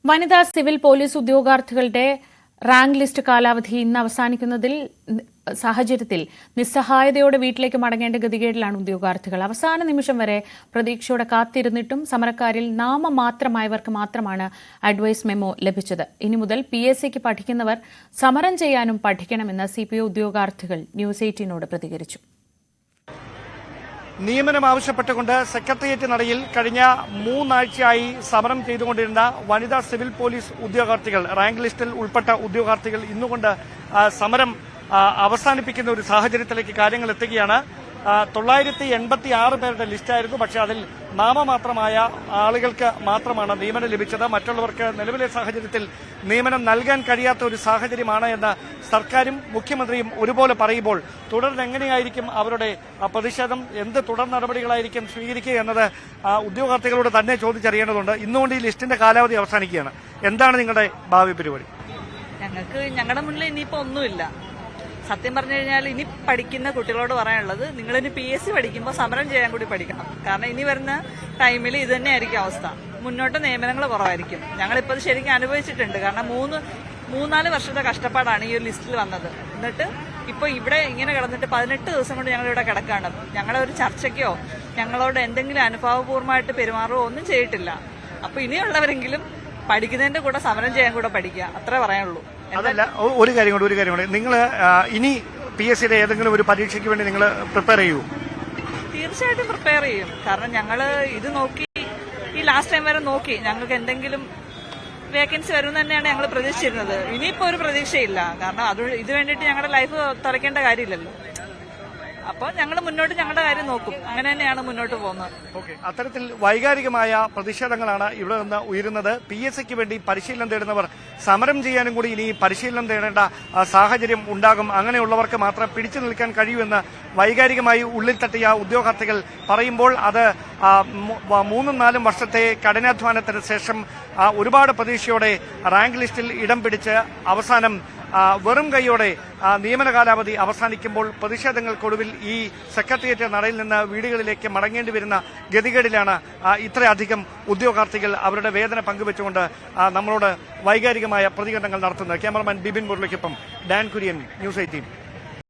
വനിതാ civil police ഉദ്യോഗാർത്ഥികളുടെ rank list കാലാവധി ഇന്ന് അവസാനിക്കുന്നതിൽ സാഹചര്യത്തിൽ നിസ്സഹായതയോടെ വീട്ടിലേക്ക് മടങ്ങേണ്ട ഗതികേടിലാണ് ഉദ്യോഗാർത്ഥികൾ. അവസാന നിമിഷം വരെ പ്രതീക്ഷയോടെ കാത്തിരുന്നിട്ടും സമരക്കാരിൽ നാമമാത്രമായവർക്ക് മാത്രമാണ് അഡ്വൈസ് മെമ്മോ ലഭിച്ചത്. ഇനി മുതൽ PSCക്ക് പഠിക്കുന്നവർ സമരം ചെയ്യാനും പഠിക്കണമെന്ന് CPI ഉദ്യോഗാർത്ഥികൾ ന്യൂസ് 18നോട് പ്രതികരിച്ചു. നിയമനം ആവശ്യപ്പെട്ടുകൊണ്ട് സെക്രട്ടേറിയറ്റ് നടയിൽ കഴിഞ്ഞ 3 ആഴ്ചയായി സമരം ചെയ്തുകൊണ്ടിരുന്ന വനിതാ സിവിൽ പോലീസ് ഉദ്യോഗാർത്ഥികൾ, റാങ്ക് ലിസ്റ്റിൽ ഉൾപ്പെട്ട ഉദ്യോഗാർത്ഥികൾ ഇന്നുകൊണ്ട് സമരം അവസാനിപ്പിക്കുന്ന ഒരു സാഹചര്യത്തിലേക്ക് കാര്യങ്ങൾ എത്തുകയാണ്. 986 പേരുടെ ലിസ്റ്റായിരുന്നു. പക്ഷേ അതിൽ നാമമാത്രമായ ആളുകൾക്ക് മാത്രമാണ് നിയമനം ലഭിച്ചത്. മറ്റുള്ളവർക്ക് നിലവിലെ സാഹചര്യത്തിൽ നിയമനം നൽകാൻ കഴിയാത്ത ഒരു സാഹചര്യമാണ് എന്ന് സർക്കാരും മുഖ്യമന്ത്രിയും ഒരുപോലെ പറയുമ്പോൾ തുടർന്ന് എങ്ങനെയായിരിക്കും അവരുടെ പ്രതിഷേധം, എന്ത് തുടർ നടപടികളായിരിക്കും സ്വീകരിക്കുക എന്നത് ഉദ്യോഗാർത്ഥികളോട് തന്നെ ചോദിച്ചറിയേണ്ടതുണ്ട്. ഇന്നുകൊണ്ട് ഈ ലിസ്റ്റിന്റെ കാലാവധി അവസാനിക്കുകയാണ്. എന്താണ് നിങ്ങളുടെ ഭാവി പരിപാടി? ഞങ്ങളുടെ മുന്നിൽ ഇനിയിപ്പോ ഒന്നുമില്ല. സത്യം പറഞ്ഞു കഴിഞ്ഞാൽ ഇനി പഠിക്കുന്ന കുട്ടികളോട് പറയാനുള്ളത്, നിങ്ങളിനി PSC പഠിക്കുമ്പോൾ സമരം ചെയ്യാൻ കൂടി പഠിക്കണം. കാരണം ഇനി വരുന്ന ടൈമിൽ ഇത് തന്നെയായിരിക്കും അവസ്ഥ. മുന്നോട്ട് നിയമനങ്ങൾ കുറവായിരിക്കും. ഞങ്ങളിപ്പോൾ ശരിക്കും അനുഭവിച്ചിട്ടുണ്ട്. കാരണം 3-4 വർഷത്തെ കഷ്ടപ്പാടാണ് ഈ ഒരു ലിസ്റ്റിൽ വന്നത്. എന്നിട്ട് ഇപ്പോൾ ഇവിടെ ഇങ്ങനെ കിടന്നിട്ട് 18 ദിവസം കൊണ്ട് ഞങ്ങളിവിടെ കിടക്കാണ്. ഞങ്ങളെ ഒരു ചർച്ചയ്ക്കോ ഞങ്ങളോട് എന്തെങ്കിലും അനുഭാവപൂർവ്വമായിട്ട് പെരുമാറുകയോ ഒന്നും ചെയ്തിട്ടില്ല. അപ്പോൾ ഇനിയുള്ളവരെങ്കിലും പഠിക്കുന്നതിന്റെ കൂടെ സമരം ചെയ്യാൻ കൂടെ പഠിക്കുക, അത്രേ പറയാനുള്ളൂ. അതല്ല, ഒരു കാര്യം കൂടി, നിങ്ങൾ ഇനി PSCയുടെ ഏതെങ്കിലും ഒരു പരീക്ഷയ്ക്ക് വേണ്ടി നിങ്ങൾ പ്രിപ്പയർ ചെയ്യൂ? തീർച്ചയായിട്ടും പ്രിപ്പയർ ചെയ്യും. കാരണം ഞങ്ങള് ഇത് നോക്കി, ഈ ലാസ്റ്റ് ടൈം വരെ നോക്കി, ഞങ്ങൾക്ക് എന്തെങ്കിലും വേക്കൻസി വരുമെന്ന് തന്നെയാണ് ഞങ്ങൾ പ്രതീക്ഷിച്ചിരുന്നത്. ഇനിയിപ്പോ ഒരു പ്രതീക്ഷയില്ല. കാരണം ഇത് വേണ്ടിയിട്ട് ഞങ്ങളുടെ ലൈഫ് തുറക്കേണ്ട കാര്യമില്ലല്ലോ. അപ്പോൾ ഞങ്ങൾ മുന്നോട്ട് ഞങ്ങളുടെ കാര്യം നോക്കും. അങ്ങനെ തന്നെയാണ് മുന്നോട്ട് പോകുന്നത്. അത്തരത്തിൽ വൈകാരികമായ പ്രതിഷേധങ്ങളാണ് ഇവിടെ നിന്ന് ഉയരുന്നത്. PSCക്ക് വേണ്ടി പരിശീലനം തേടുന്നവർ സമരം ചെയ്യാനും കൂടി ഇനി പരിശീലനം തേടേണ്ട സാഹചര്യം ഉണ്ടാകും. അങ്ങനെയുള്ളവർക്ക് മാത്രം പിടിച്ചു നിൽക്കാൻ കഴിയുമെന്ന് വൈകാരികമായി ഉള്ളിൽ തട്ടിയ ഉദ്യോഗാർത്ഥികൾ പറയുമ്പോൾ അത് 3-4 വർഷത്തെ കഠിനാധ്വാനത്തിന് ശേഷം ഒരുപാട് പ്രതീക്ഷയോടെ റാങ്ക് ലിസ്റ്റിൽ ഇടം പിടിച്ച് അവസാനം വെറും കൈയോടെ നിയമന കാലാവധി അവസാനിക്കുമ്പോൾ പ്രതിഷേധങ്ങൾക്കൊടുവിൽ ഈ സെക്രട്ടേറിയറ്റ് നടയിൽ നിന്ന് വീടുകളിലേക്ക് മടങ്ങേണ്ടി വരുന്ന ഗതികേടിലാണ് ഇത്രയധികം ഉദ്യോഗാർത്ഥികൾ അവരുടെ വേദന പങ്കുവെച്ചുകൊണ്ട് നമ്മളോട് വൈകാരികമായ പ്രതികരണങ്ങൾ നടത്തുന്നത്. ക്യാമറമാൻ ബിബിൻ മുരളിക്കൊപ്പം ഡാൻ കുര്യൻ, ന്യൂസ് 18.